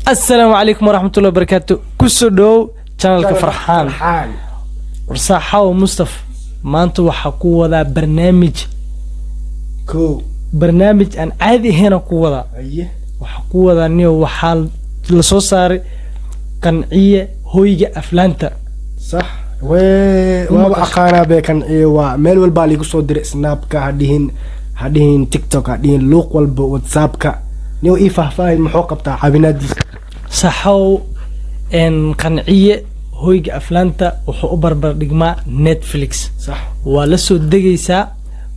السلام عليكم ورحمة الله وبركاته. كسودو channelka فرحان ورصاحة ومصطفى ما أنتوا وحكوا ذا برنامج أن عادي هنا قوة ذا وحكوا ذا نيو وحال لصوصار قنعية هويجة أفلانتا صح وأقانا بكن وميل والبالي قصو دري سناب كا هدين تيك توك هدين لوق واتساب كا نيو فاهم محوقة بتاع عبينادي صحو ان قنعية هويجة أفلانتا وحو بربر دقما نتفليكس صح ولسو دقيسا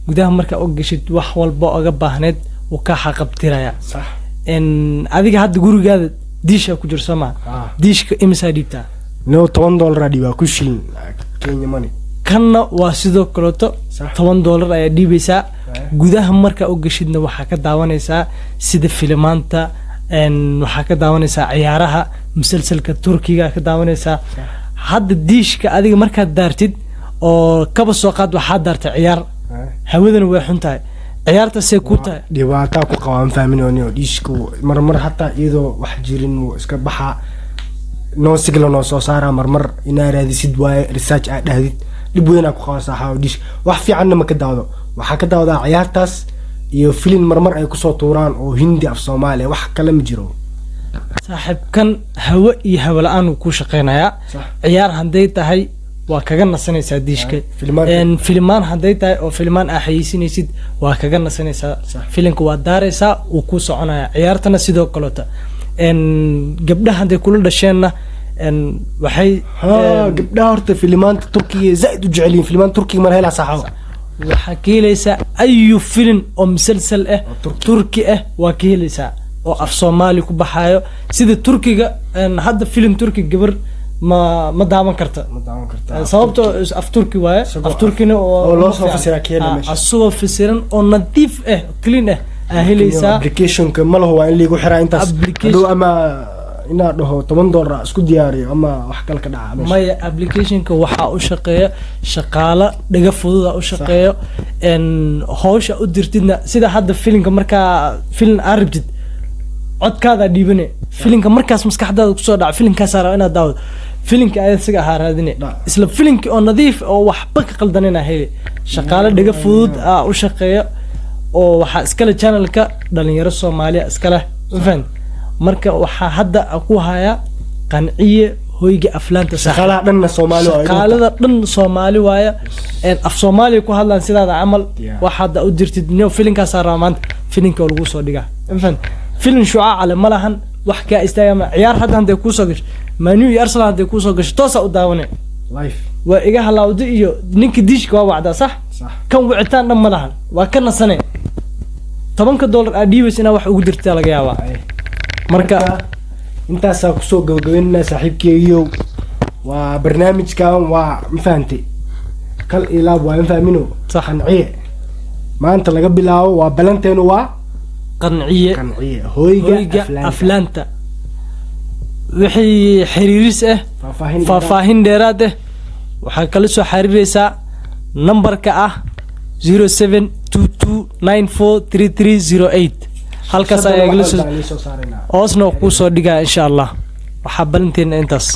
قدها مركا اوغشيد wax walba oga baahneed oo ka xaqabtiraya صح in adiga hadda gurigaada diisha ku jirsama diishka imisa dhibta no $10 diiba ku shilin Kenya money kanna waa sidoo kaleeto $10 ayaa dhiibaysaa gudaha marka ogashidna waxa ka daawanaysaa sida filmaanta waxa ka daawanaysaa ciyaaraha musalsalka Turkiga ka daawanaysaa hadda diishka adiga marka daartid oo kaba soo qaad waxa daarta ciyaar hawadana way xuntahay ciyaarta see ku tahay dhibaato ku qabaan fahminayno diishku marmar hatta iyadoo wax jirin oo iska baxa no signal no soo saara marmar ina raadisid way research aad dhahdid dib weyn ku qawasaha diish wax fiican ma ka daawdo waxa ka daawda ciyaartaas iyo film marmar ay ku soo tuuraan oo hindi af Soomaali wax kale ma jiro saaxibkan hawa iyo hawa la'aan ku shaqeynaya ciyaar haday tahay waa kaga nasanaysaa diishka filmaan haday tahay oo filmaan ahaysinaysid waa kaga nasanaysaa filimka waa daaraysaa uu ku soconaya ciyaartana sidoo kaleeto gabdhaha haday kula dhasheenna waxay gabdhaha horta filmaanta Turkiga zaid u jeceliin filmaan Turkiga mar hela saxaw waxa kiilaysa ayu film oo musalsal ah Turki ah waa kiilaysa oo af Soomaali ku baxayo sida Turkiga hadda film Turki gabar ما داون كرتا sababto af Turki waaye af Turkina oo loo soo fasiraa keenay meesha asoo fasiran oo nadiif ah clean ah ahelaysa application ka ma laho waa in liigu xiraa intaas hadoo ama ina dhaho $10 isku diyaariyo ama wax kale ka dhaca meesha maya application ka waxa u shaqeeya shaqaala dhaga fudud u shaqeeyo hawsha u dirtidna sida hadda filimka marka film arabjid codkaada dhiibane filimka markaas maskaxdaada ku soo dhaca filimkaas ara inaad daawado filimka ay isaga haraadine isla filimka oo nadiif oo waxba ka qaldanina heeli shaqaale dhaga fudud u shaqeeyo oo waxa iskala channelka dhalinyaro Soomaaliya iskala fan marka waxa hadda ku haya qanciye hoyga aflaanta shaqaalaha dhanna Soomaali waa shaqaalada dhan Soomaali waaya af Soomaali ku hadlaan sidaada amal waxa u dirtid inuu filimkaas ara maanta filimka lagu soo dhigaa fan فيلم شعاع على ملهن وحكا استايما عيار حد هندي كوسو غش مانيو يارسل هندي كوسو غش توسا وداونه لايف وايغا هلاودي iyo ninka diishka waa wacda sax kan wicitaan dhan malahan waa kana sane $10 aad dhiibaysina wax ugu dirtaa laga yaabaa marka intaas ku soo gabagabeynaa saaxiibkeeyo waa barnaamijkan waa mafahanti kal ilaab waa fahmino saxanciye maanta laga bilaabo waa balanteenu waa قنعية هويجة أفلانتا وحي حريريس فافاهين ديراده وحكالسو حريريسا نمبر كأه 0722943308 halkaas ay iglisoo oosno ku soo dhigaa insha Allah waxa balanteena intaas